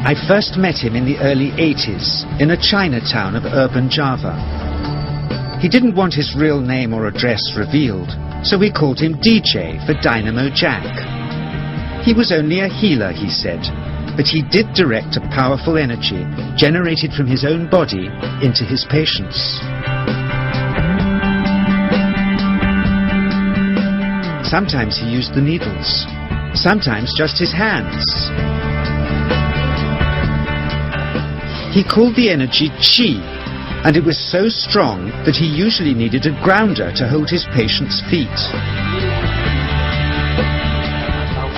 I first met him in the early 80s in a Chinatown of urban Java. He didn't want his real name or address revealed, so we called him DJ for Dynamo Jack. He was only a healer, he said, but he did direct a powerful energy generated from his own body into his patients. Sometimes he used the needles, sometimes just his hands. He called the energy Qi, and it was so strong that he usually needed a grounder to hold his patients' feet.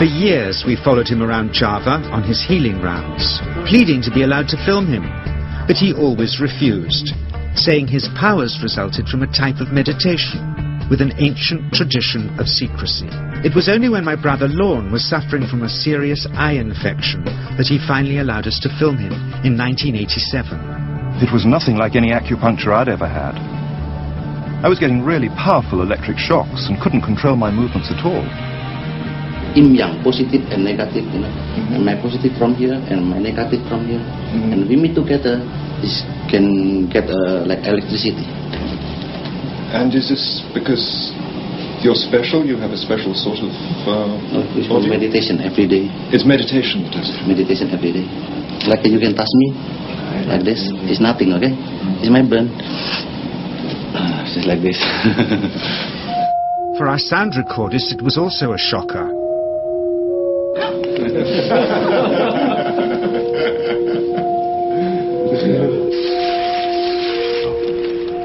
For years we followed him around Java on his healing rounds, pleading to be allowed to film him, but he always refused, saying his powers resulted from a type of meditation with an ancient tradition of secrecy. It was only when my brother Lorne was suffering from a serious eye infection that he finally allowed us to film him in 1987. It was nothing like any acupuncture I'd ever had. I was getting really powerful electric shocks and couldn't control my movements at all. In yang positive and negative, you know, and my positive from here and my negative from here, and we meet together, this can get like electricity. And is this because you're special? You have a special sort of It's for meditation every day. It's meditation that does it. Meditation every day. Like you can touch me, like this. It's nothing, okay? It's my brain. Just like this. For our sound recordist, it was also a shocker.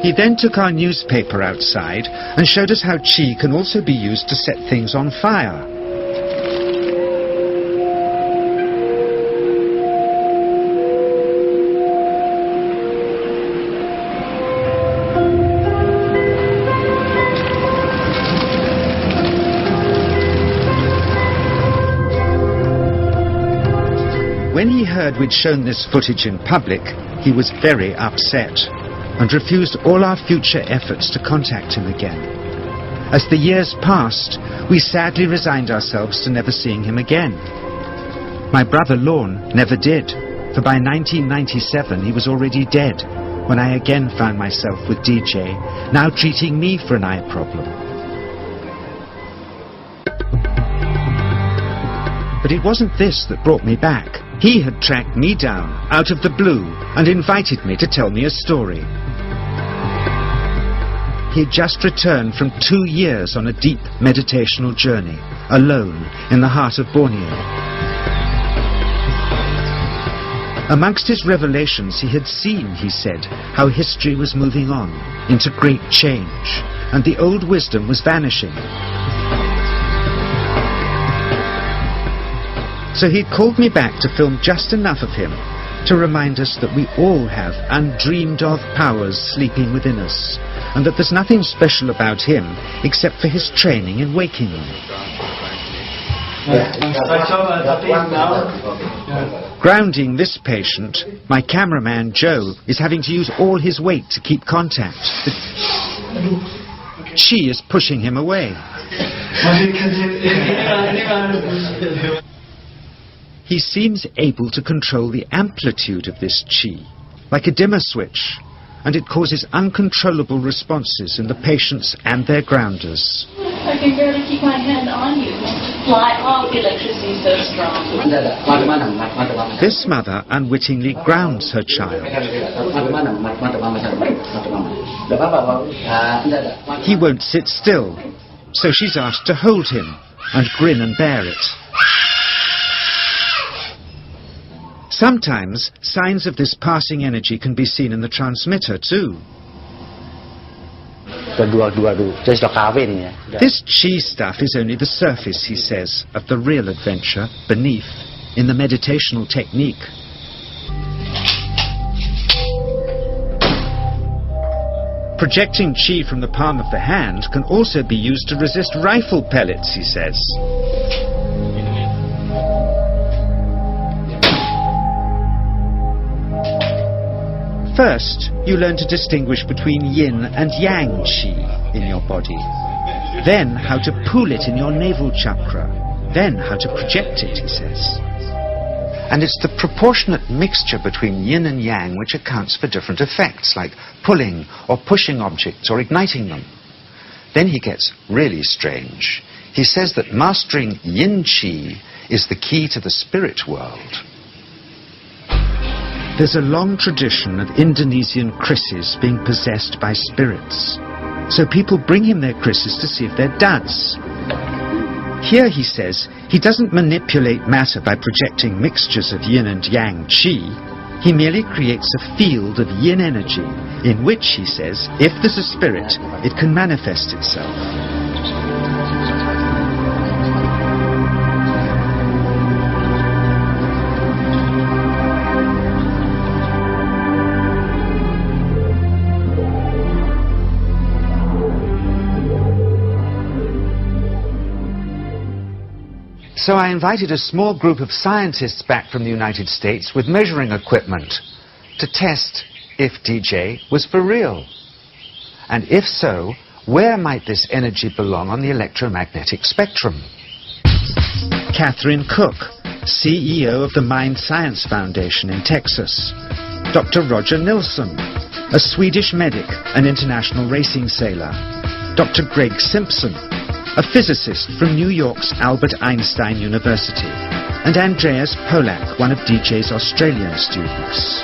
He then took our newspaper outside and showed us how Qi can also be used to set things on fire. When he heard we'd shown this footage in public, he was very upset and refused all our future efforts to contact him again. As the years passed, we sadly resigned ourselves to never seeing him again. My brother Lorne never did, for by 1997 he was already dead when I again found myself with DJ, now treating me for an eye problem. But it wasn't this that brought me back. He had tracked me down out of the blue and invited me to tell me a story. He had just returned from 2 years on a deep meditational journey, alone in the heart of Borneo. Amongst his revelations, he had seen, he said, how history was moving on into great change, and the old wisdom was vanishing. So he'd called me back to film just enough of him to remind us that we all have undreamed of powers sleeping within us, and that there's nothing special about him except for his training in waking them. Grounding this patient, my cameraman Joe is having to use all his weight to keep contact. The Qi is pushing him away. He seems able to control the amplitude of this Qi, like a dimmer switch, and it causes uncontrollable responses in the patients and their grounders. I can barely keep my hand on you. Fly off, the electricity is so strong. This mother unwittingly grounds her child. He won't sit still, so she's asked to hold him and grin and bear it. Sometimes signs of this passing energy can be seen in the transmitter too. This Qi stuff is only the surface, he says, of the real adventure beneath, in the meditational technique. Projecting Qi from the palm of the hand can also be used to resist rifle pellets, he says. First, you learn to distinguish between yin and yang Qi in your body. Then how to pool it in your navel chakra. Then how to project it, he says. And it's the proportionate mixture between yin and yang which accounts for different effects, like pulling or pushing objects or igniting them. Then he gets really strange. He says that mastering yin qi is the key to the spirit world. There's a long tradition of Indonesian krisis being possessed by spirits. So people bring him their krisis to see if they're duds. Here, he says, he doesn't manipulate matter by projecting mixtures of yin and yang qi. He merely creates a field of yin energy in which, he says, if there's a spirit, it can manifest itself. So I invited a small group of scientists back from the United States with measuring equipment to test if DJ was for real. And if so, where might this energy belong on the electromagnetic spectrum? Catherine Cook, CEO of the Mind Science Foundation in Texas. Dr. Roger Nilsson, a Swedish medic and international racing sailor. Dr. Greg Simpson, a physicist from New York's Albert Einstein University, and Andreas Polak, one of DJ's Australian students.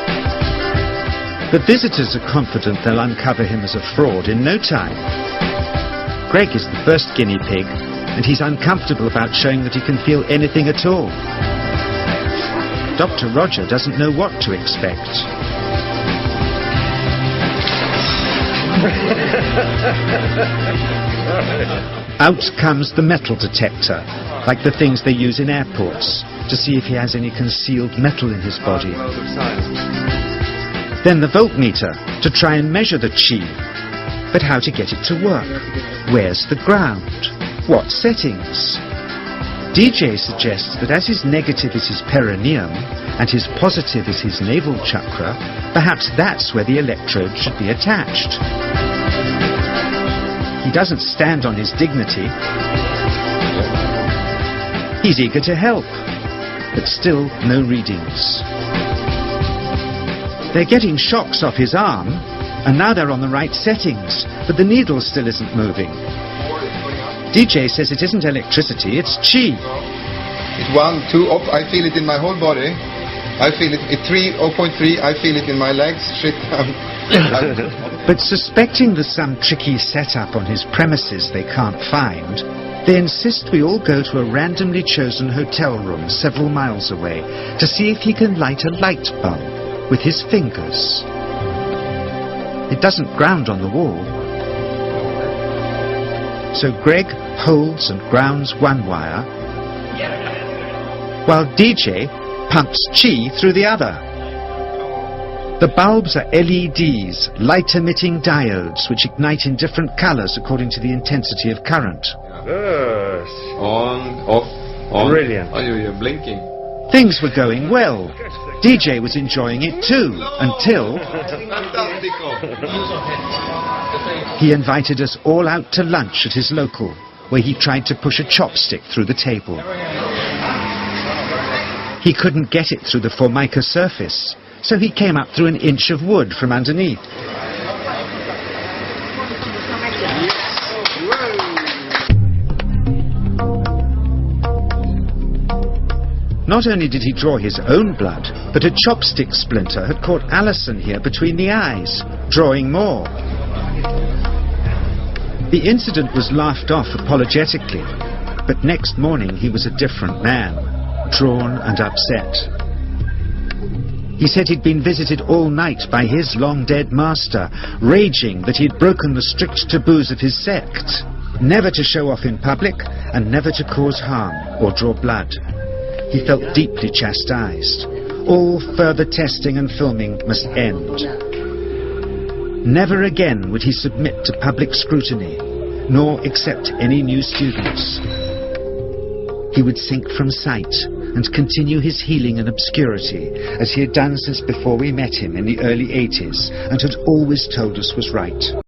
The visitors are confident they'll uncover him as a fraud in no time. Greg is the first guinea pig, and he's uncomfortable about showing that he can feel anything at all. Dr. Roger doesn't know what to expect. Out comes the metal detector, like the things they use in airports, to see if he has any concealed metal in his body. Then the voltmeter, to try and measure the qi. But how to get it to work? Where's the ground? What settings? DJ suggests that as his negative is his perineum, and his positive is his navel chakra, perhaps that's where the electrode should be attached. He doesn't stand on his dignity. He's eager to help, but still no readings. They're getting shocks off his arm, and now they're on the right settings, but the needle still isn't moving. DJ says it isn't electricity, it's qi. It's 1, 2, up. I feel it in my whole body. I feel it at 3, 0.3. I feel it in my legs. Shit. But suspecting there's some tricky setup on his premises they can't find, they insist we all go to a randomly chosen hotel room several miles away to see if he can light a light bulb with his fingers. It doesn't ground on the wall. So Greg holds and grounds one wire, while DJ pumps qi through the other. The bulbs are LEDs, light-emitting diodes, which ignite in different colors according to the intensity of current. Yes. On, off, on. Brilliant. Oh, you're blinking. Things were going well. DJ was enjoying it too, until he invited us all out to lunch at his local, where he tried to push a chopstick through the table. He couldn't get it through the formica surface, so he came up through an inch of wood from underneath. Not only did he draw his own blood, but a chopstick splinter had caught Alison here between the eyes, drawing more. The incident was laughed off apologetically, but next morning he was a different man, drawn and upset. He said he'd been visited all night by his long-dead master, raging that he'd broken the strict taboos of his sect, never to show off in public and never to cause harm or draw blood. He felt deeply chastised. All further testing and filming must end. Never again would he submit to public scrutiny, nor accept any new students. He would sink from sight and continue his healing in obscurity, as he had done since before we met him in the early 80s, and had always told us was right.